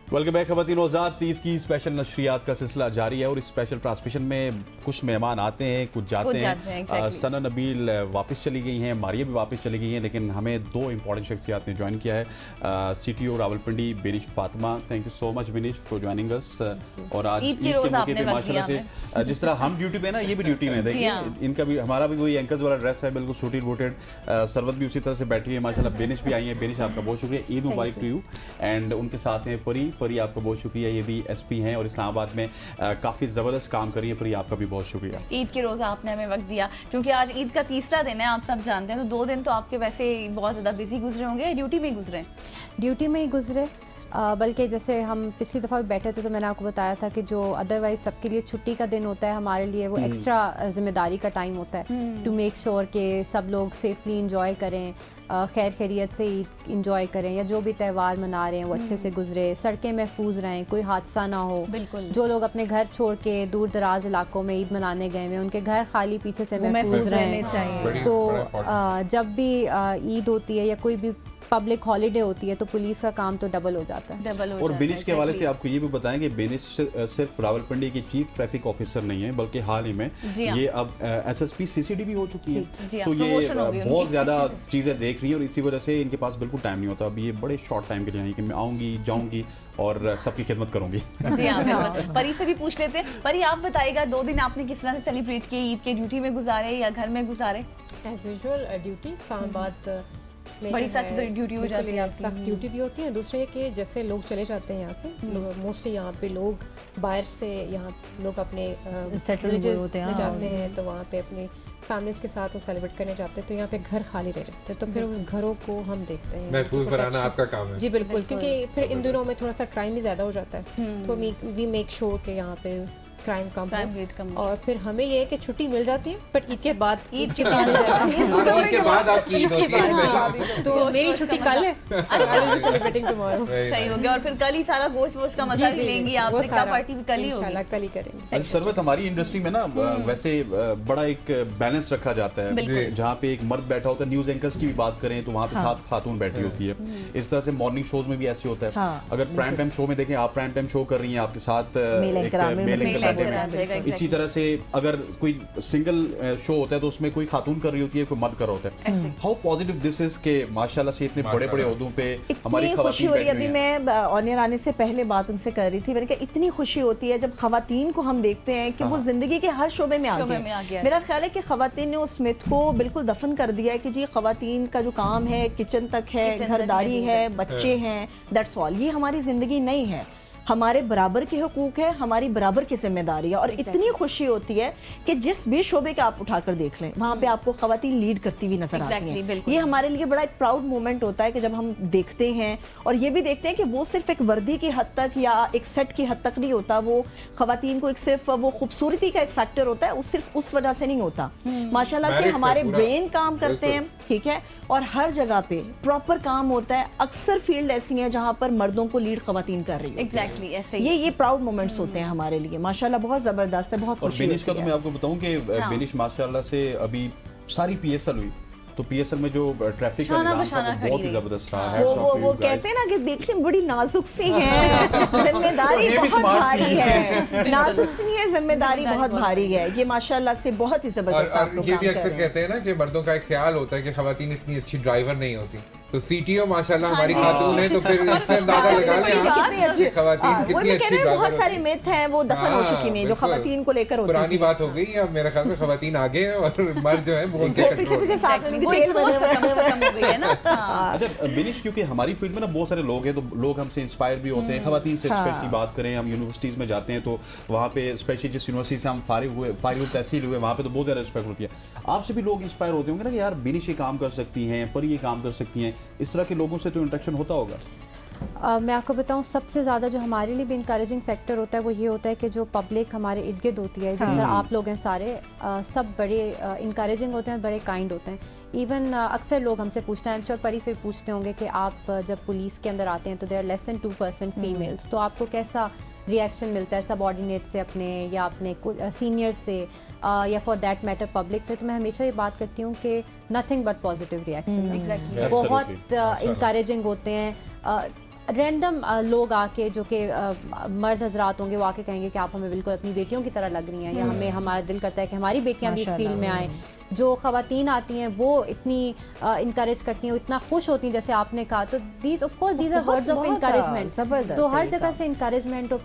Welcome back खवातीन आज़ाद। तीज की special नशरियात का सिलसिला जारी है और इस स्पेशल ट्रांसमिशन में कुछ मेहमान आते हैं, कुछ जाते हैं। सना नबील वापस चली गई हैं, मारिया भी वापस चली गई हैं, लेकिन हमें दो इंपॉर्टेंट शख्सियात ने ज्वाइन किया है। CTO Rawalpindi Benish Fatima, thank you so much Benish for joining us. और आज ईद के मौके पे माशाल्लाह से जिस तरह हम ड्यूटी पे ना, ये भी ड्यूटी में देखिए इनका भी हमारा भी वही एंकर्स वाला ड्रेस है, बिल्कुल सूटेड बूटेड। सरवत भी उसी तरह से बैठी है माशाल्लाह। बेनिश भी आई है। बेनिश आपका बहुत शुक्रिया, ईद मुबारक टू यू। एंड उनके साथ हैं परी आपका बहुत शुक्रिया, ये भी SP हैं और इस्लामाबाद में काफ़ी ज़बरदस्त काम करी है। परी आपका भी बहुत शुक्रिया। ईद के रोज़ आपने हमें वक्त दिया, क्योंकि आज ईद का तीसरा दिन है, आप सब जानते हैं। तो 2 दिन तो आपके वैसे बहुत ज़्यादा बिजी गुजरे होंगे, ड्यूटी में ही गुजरे? ड्यूटी में ही गुजरे, बल्कि जैसे हम पिछली दफ़ा भी बैठे थे तो मैंने आपको बताया था कि जो अदरवाइज़ सबके लिए छुट्टी का दिन होता है, हमारे लिए वो एक्स्ट्रा ज़िम्मेदारी का टाइम होता है टू मेक श्योर कि सब लोग सेफली इंजॉय करें, खैर खैरियत से ईद इंजॉय करें, या जो भी त्यौहार मना रहे हैं वो अच्छे से गुजरे, सड़कें महफूज रहें, कोई हादसा ना हो। बिल्कुल। जो लोग अपने घर छोड़ के दूर दराज इलाकों में ईद मनाने गए हैं, उनके घर खाली पीछे से महफूज रहें चाहिए। तो जब भी ईद होती है या कोई भी पब्लिक हॉलीडे होती है तो पुलिस का काम तो डबल हो जाता है। और बेनिश के हवाले से आपको ये भी बताएं कि बेनिश सिर्फ रावलपिंडी की चीफ ट्रैफिक ऑफिसर नहीं है, बल्कि हाल ही में ये अब SSP CCD भी हो चुकी है। तो ये बहुत ज़्यादा चीज़ें देख रही हैं और इसी वजह से इनके पास बिल्कुल टाइम नहीं होता। अब ये बड़े शॉर्ट टाइम के लिए कि मैं आऊँगी जाऊँगी और सबकी खिदमत करूँगी। जी हाँ, परी से भी पूछ लेते हैं। परी, आप बताइएगा 2 दिन आपने किस तरह से सेलिब्रेट किए? ईद के ड्यूटी में गुजारे या घर में गुजारे? एज यूजुअल ड्यूटी, इस्लामाबाद बड़ी सख्त ड्यूटी हो जाती है। सख्त ड्यूटी भी होती है। दूसरे कि जैसे लोग चले जाते हैं यहाँ से, मोस्टली यहाँ पे लोग बाहर से यहाँ लोग अपने विलेजेस में जाते हैं, तो वहाँ पे अपनी फैमिलीज के साथ वो सेलिब्रेट करने जाते हैं, तो यहाँ पे घर खाली रह जाते हैं। तो फिर उस घरों को हम देखते हैं, महफूज बनाना आपका काम है। जी बिल्कुल, क्योंकि फिर इन दिनों में थोड़ा सा क्राइम भी ज़्यादा हो जाता है, तो वी मेक श्योर कि यहाँ पे क्राइम कम हो। और फिर हमें ये है कि छुट्टी मिल जाती है, बट ईद के बाद ईद के बाद आपकी ईद होती है। तो मेरी छुट्टी कल है, I will be celebrating tomorrow. सही हो गया। और फिर कल ही सारा गोश्त का मजा लेंगी आप, निकाह पार्टी भी कल ही होगी इंशाल्लाह, कल ही करेंगे। सरवत, हमारी इंडस्ट्री में ना वैसे बड़ा एक बैलेंस रखा जाता है, जहाँ पे एक मर्द बैठा होता है। न्यूज एंकर्स की भी बात करें तो वहाँ पे 7 खातून बैठी होती है। इस तरह से मॉर्निंग शोज में भी ऐसे होता है। अगर प्राइम टाइम शो में देखें, आप प्राइम टाइम शो कर रही हैं, आपके साथ इसी तरह से अगर कोई सिंगल शो होता है तो उसमें कोई खातून कर रही होती है, कोई मर्द कर रहा होता है। हाउ पॉजिटिव दिस इज के माशाल्लाह से इतने बड़े बड़े ओहदों पे हमारी खुशी हो रही है। अभी मैं ऑनियर आने से पहले बात उनसे कर रही थी, मैंने कहा इतनी खुशी होती है जब खवातीन को हम देखते हैं कि वो जिंदगी के हर शोबे में आगे हैं। मेरा ख्याल है कि खवातीन ने उस मिथ को बिल्कुल दफन कर दिया है कि जी खवातीन का जो काम है किचन तक है, घरदारी है, बच्चे हैं, दैट्स ऑल। ये हमारी जिंदगी नहीं है। हमारे बराबर के हुकूक है, हमारी बराबर की जिम्मेदारी है। और इतनी खुशी होती है कि जिस भी शोबे का आप उठाकर देख लें, वहाँ पे आपको खवातीन लीड करती हुई नजर आती हैं। ये हमारे लिए बड़ा एक प्राउड मोमेंट होता है कि जब हम देखते हैं, और ये भी देखते हैं कि वो सिर्फ एक वर्दी की हद तक या एक सेट की हद तक नहीं होता। वो खवातीन को एक सिर्फ वो खूबसूरती का एक फैक्टर होता है, सिर्फ उस वजह से नहीं होता। माशाल्लाह से हमारे ब्रेन काम करते हैं, ठीक है, और हर जगह पे प्रॉपर काम होता है। अक्सर फील्ड ऐसी हैं जहाँ पर मर्दों को लीड खवातीन कर रही है। ऐसे ये प्राउड मोमेंट्स होते हैं हमारे लिए। माशाल्लाह बहुत जबरदस्त है, बहुत खुशी। और बेनिश का तो मैं आपको बताऊं कि बेनिश माशाल्लाह से अभी सारी PSL हुई, तो PSL में जो ट्रैफिक का निजाम था वो बहुत ही जबरदस्त रहा है। वो कहते हैं ना कि देखने में बड़ी नाजुक सी हैं, जिम्मेदारी बहुत भारी है। नाजुक सी है, जिम्मेदारी बहुत भारी है। ये माशाल्लाह से बहुत ही जबरदस्त आप लोग ये काम भी कर रहे अक्सर हैं। कहते हैं ना कि मर्दों का एक ख्याल होता है कि खवातीन इतनी अच्छी ड्राइवर नहीं होती, तो CTO माशाल्लाह हमारी खातून है, तो फिर इससे अंदाजा लगा लें आप खवातीन कितनी अच्छी ड्राइवर। बहुत सारे मिथ हैं वो दफन हो चुकी हैं जो खवातीन को लेकर होती पुरानी बात हो गई। अब मेरे ख्याल में खवातीन आगे हैं और मर्द जो है वो उनके पीछे साथ में खत्म हो गई है ना। अच्छा बेनिश, क्योंकि हमारी फील्ड में ना बहुत सारे लोग हैं, तो लोग हमसे इंस्पायर भी होते हैं। खवातीन से स्पेशली बात करें, हम यूनिवर्सिटीज़ में जाते हैं तो वहाँ पे स्पेशली जिस यूनिवर्सिटी से हम फारिग तहसील हुए, वहाँ पे तो बहुत ज़्यादा रिस्पेक्ट होती है। आपसे भी लोग इंस्पायर होते होंगे ना कि यार बेनिश ये काम कर सकती हैं, पर ये काम कर सकती हैं। इस तरह के लोगों से तो इंटरेक्शन होता होगा। मैं आपको बताऊं, सबसे ज़्यादा जो हमारे लिए भी इंकरेजिंग फैक्टर होता है वो ये होता है कि जो पब्लिक हमारे इर्द गिर्द होती है, जिस तरह आप लोग हैं सारे, सब बड़े इंकरेजिंग होते हैं, बड़े काइंड होते हैं। इवन अक्सर लोग हमसे पूछते हैं, श्योर परी से पूछते होंगे कि आप जब पुलिस के अंदर आते हैं तो देयर लेस देन 2% फीमेल्स, तो आपको कैसा रिएक्शन मिलता है सबऑर्डिनेट से अपने, या अपने सीनियर से, या फॉर दैट मैटर पब्लिक से? तो मैं हमेशा ये बात करती हूँ कि नथिंग बट पॉजिटिव रिएक्शन। बहुत इंकरेजिंग होते हैं। रैंडम लोग आके जो कि मर्द हजरात होंगे वो आके कहेंगे कि आप हमें बिल्कुल अपनी बेटियों की तरह लग रही हैं, या हमें हमारा दिल करता है कि हमारी बेटियां भी इस फील्ड में आएँ। जो ख़वातीन आती हैं वो इतनी इनकरेज करती हैं, वो इतना खुश होती हैं जैसे आपने कहा, तो these of course these are words of encouragement. तो हर जगह से इनकरेजमेंट और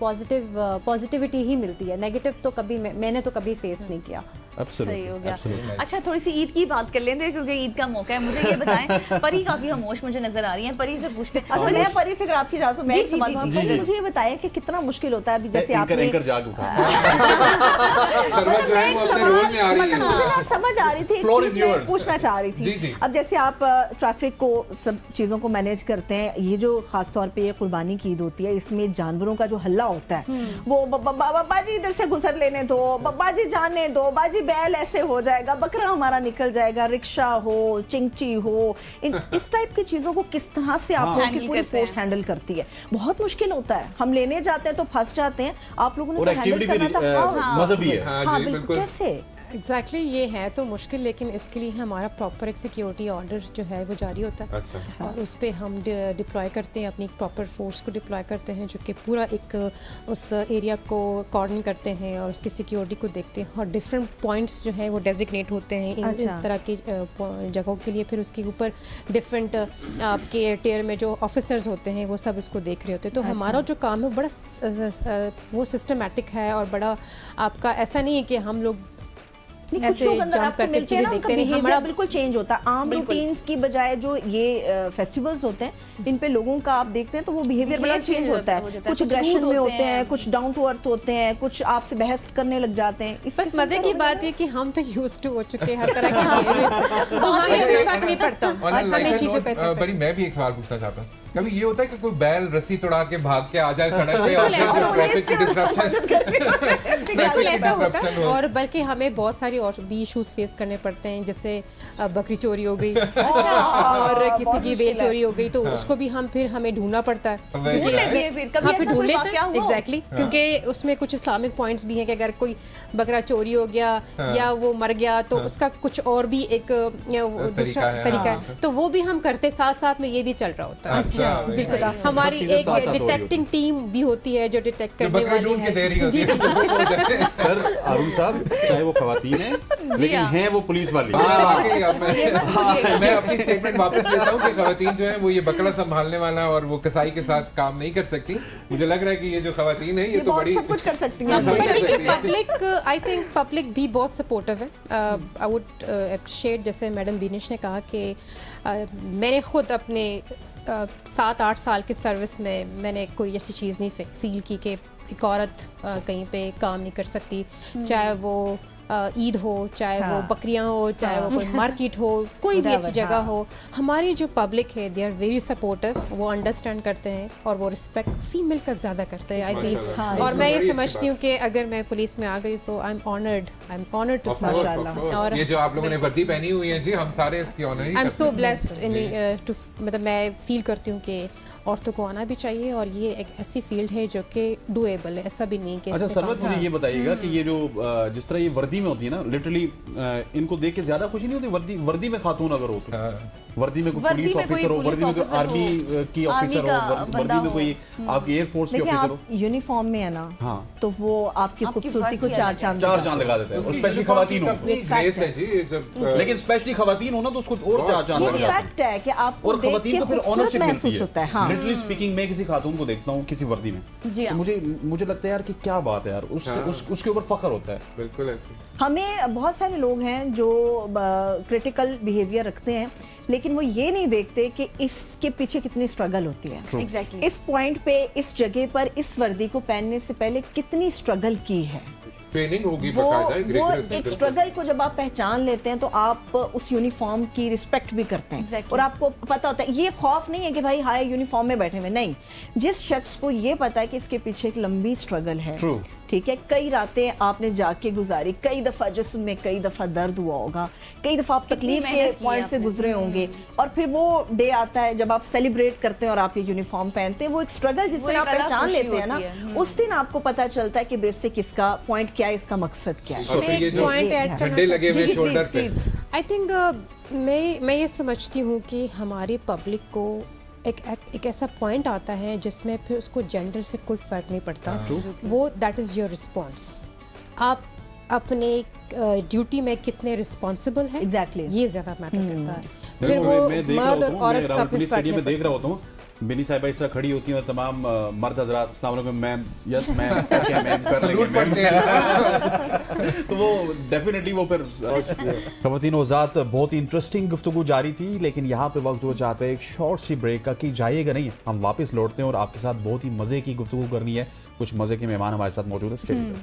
पॉजिटिविटी ही मिलती है, नेगेटिव तो कभी मैंने तो कभी फेस नहीं किया। सही हो गया। अच्छा, थोड़ी सी ईद की बात कर लेते हैं क्योंकि ईद का मौका है। मुझे ये बताएं, परी काफी खामोश मुझे नजर आ रही हैं, परी से पूछते हैं। अच्छा, मैं परी से अगर आपकी इजाजत हो मैं एक सवाल पूछूं। मुझे ये बताएं कि कितना मुश्किल होता है अभी जैसे आपने जाग उठा सर्वर जो है वो अपने रोल में आ रही है, मुझे ना समझ आ रही थी, मैं पूछना चाह रही थी। अब जैसे आप ट्रैफिक को सब चीज़ों को मैनेज करते हैं, ये जो खास तौर पे ये कुर्बानी की ईद होती है, इसमें जानवरों का जो हल्ला होता है, वो बाजी इधर से गुजर लेने दो, बाजी जाने दो, बाजी बैल ऐसे हो जाएगा, बकरा हमारा निकल जाएगा, रिक्शा हो, चिंची हो, इस टाइप की चीज़ों को किस तरह से आप लोगों की पूरी फोर्स हैंडल करती है? बहुत मुश्किल होता है, हम लेने जाते हैं तो फंस जाते हैं, आप लोगों ने तो हैंडल करना था। मजहबी है। हाँ बिल्कुल, कैसे? एग्जैक्टली ये है तो मुश्किल, लेकिन इसके लिए हमारा प्रॉपर एक सिक्योरिटी ऑर्डर जो है वो जारी होता है। अच्छा। और उस पर हम डिप्लॉय करते हैं, अपनी प्रॉपर फोर्स को डिप्लॉय करते हैं जो कि पूरा एक उस एरिया को कॉर्डन करते हैं और उसकी सिक्योरिटी को देखते हैं, और डिफरेंट पॉइंट्स जो है वो डेजिग्नेट होते हैं इस तरह की जगहों के लिए। फिर उसके ऊपर डिफरेंट आपके टियर में जो ऑफिसर्स होते हैं वो सब इसको देख रहे होते हैं। तो हमारा जो काम है बड़ा वो सिस्टमेटिक है, और बड़ा आपका ऐसा नहीं है कि हम लोग ऐसे जंप करके चीजें देखते हैं, हमारा बिल्कुल चेंज होता है। आम रूटीन्स की बजाय जो ये फेस्टिवल्स होते हैं इन पे लोगों का आप देखते हैं तो वो बिहेवियर बड़ा चेंज होता है। कुछ एग्रेशन में होते हैं, कुछ डाउन टू अर्थ होते हैं, कुछ आपसे बहस करने लग जाते हैं। बस मजे की बात है कि हम तो यूज्ड टू हो चुके हैं हर तरह के बिहेवियर से, तो हमें कोई फर्क नहीं पड़ता हमें चीजों का। बड़ी मैं भी एक सवाल पूछना चाहता हूँ, कभी ये होता है कि कोई बैल रस्सी तोड़ा के भाग के आ जाए सड़क पे और ट्रैफिक की डिस्ट्रप्शन? बिल्कुल ऐसा होता है, और बल्कि हमें बहुत सारी और भी इश्यूज फेस करने पड़ते हैं, जैसे बकरी चोरी हो गई और किसी की बेल चोरी हो गई, तो उसको भी हमें ढूंढना पड़ता है, क्योंकि इसमें ढूंढ लेते हैं एग्जैक्टली, क्योंकि उसमें कुछ इस्लामिक पॉइंट्स भी हैं कि अगर कोई बकरा चोरी हो गया या वो मर गया तो उसका कुछ और भी एक दूसरा तरीका है, तो वो भी हम करते, साथ साथ में ये भी चल रहा होता है। बिल्कुल, हमारी एक डिटेक्टिंग टीम भी होती है जो डिटेक्ट करने वाली है। जी सर अरुण साहब, चाहे वो खवातीन है लेकिन हैं वो पुलिस वाली। मैं अपनी स्टेटमेंट वापस लेता हूँ कि खवातीन जो है वो ये बकरा संभालने वाला और वो कसाई के साथ काम नहीं कर सकती। मुझे लग रहा है कि ये जो खवातीन है ये तो बड़ी सब कुछ कर सकती है। पब्लिक, आई थिंक पब्लिक भी बहुत सपोर्टिव है। आई वुड अप्रिशिएट, जैसे मैडम बीनिश ने कहा कि मैंने खुद अपने 7-8 साल की सर्विस में मैंने कोई ऐसी चीज़ नहीं फील की कि एक औरत कहीं पे काम नहीं कर सकती, चाहे वो ईद हो, चाहे वो बकरियां हो, चाहे वो कोई मार्केट हो, कोई भी ऐसी जगह हो। हमारी जो पब्लिक है दे आर वेरी सपोर्टिव, वो अंडरस्टैंड करते हैं और वो रिस्पेक्ट फीमेल का ज़्यादा करते हैं आई फील। और मैं ये समझती हूँ कि अगर मैं पुलिस में आ गई so I am honoured to serve. और ये जो आप लोगों ने वर्दी पहनी हुई है जी, हम सारे इसकी ऑनर ही I am so blessed in to, मतलब मैं फील करती हूँ कि औरतों को आना भी चाहिए, और ये एक ऐसी फील्ड है जो कि डूएबल है, ऐसा भी नहीं कि। अच्छा सरवत, मुझे ये बताइएगा कि ये जो जिस तरह ये वर्दी में होती है ना, लिटरली इनको देख के ज्यादा खुशी नहीं होती? वर्दी में खातून अगर हो तो, वर्दी में कोई पुलिस ऑफिसर हो, वर्दी में कोई आर्मी की ऑफिसर हो, वर्दी में कोई आपकी एयर फोर्स की ऑफिसर हो, यूनिफॉर्म में है ना, हाँ, तो वो आपकी खूबसूरती को चार चांद लगा देता है। स्पेशली खवातीन हो, लेकिन स्पेशली खवातीन हो ना तो उसको और चार चांद लगा देता है कि आपको और खवातीन को फिर ऑनरशिप मिलती होता है। लिटरली स्पीकिंग, मैं किसी खातून को देखता हूँ किसी वर्दी में, तो मुझे लगता है यार कि क्या बात है यार, उसके ऊपर फख्र होता है। बिल्कुल ऐसे हमें बहुत सारे लोग हैं जो क्रिटिकल बिहेवियर रखते हैं, लेकिन वो ये नहीं देखते कि इसके पीछे कितनी स्ट्रगल होती है। Exactly. इस पॉइंट पे, इस जगह पर, इस वर्दी को पहनने से पहले कितनी स्ट्रगल की है, ट्रेनिंग होगी वो एक स्ट्रगल को जब आप पहचान लेते हैं तो आप उस यूनिफॉर्म की रिस्पेक्ट भी करते हैं। Exactly. और आपको पता होता है, ये खौफ नहीं है कि भाई हाय यूनिफॉर्म में बैठे हुए, नहीं, जिस शख्स को ये पता है कि इसके पीछे एक लंबी स्ट्रगल है, ठीक है, कई रातें आपने जाके गुजारी, कई दफ़ा जिस्म में कई दफ़ा दर्द हुआ होगा, कई दफ़ा आप तकलीफ के पॉइंट से गुजरे होंगे, और फिर वो डे आता है जब आप सेलिब्रेट करते हैं और आप ये यूनिफॉर्म पहनते हैं, वो एक स्ट्रगल जिस दिन आप पहचान लेते हैं ना, उस दिन आपको पता चलता है कि बेसिक इसका पॉइंट क्या है, इसका मकसद क्या है। झंडे लगे हुए शोल्डर पे, आई थिंक मैं ये समझती हूँ कि हमारी पब्लिक को ایک ایسا پوائنٹ آتا ہے جس میں پھر اس کو جینڈر سے کوئی فرق نہیں پڑتا، وہ دیٹ از یور رسپانس، آپ اپنے ڈیوٹی میں کتنے رسپانسبل ہیں، یہ زیادہ میٹر کرتا ہے. پھر وہ مرد اور عورت کا پھر فرق میں دیکھ رہا ہوتا ہوں بنی صاحبہ اس طرح کھڑی ہوتی ہیں اور تمام مرد حضرات السلام علیکم میم، یس میم کیا میم کر رہے ہیں، تو وہ ڈیفینیٹلی وہ پھر خواتین و ذات بہت ہی انٹرسٹنگ گفتگو جاری تھی، لیکن یہاں پہ وقت وہ چاہتے ہیں ایک شارٹ سی بریک کا کہ جائیے گا نہیں، ہم واپس لوٹتے ہیں اور آپ کے ساتھ بہت ہی مزے کی گفتگو کرنی ہے. کچھ مزے کے مہمان ہمارے ساتھ موجود ہیں.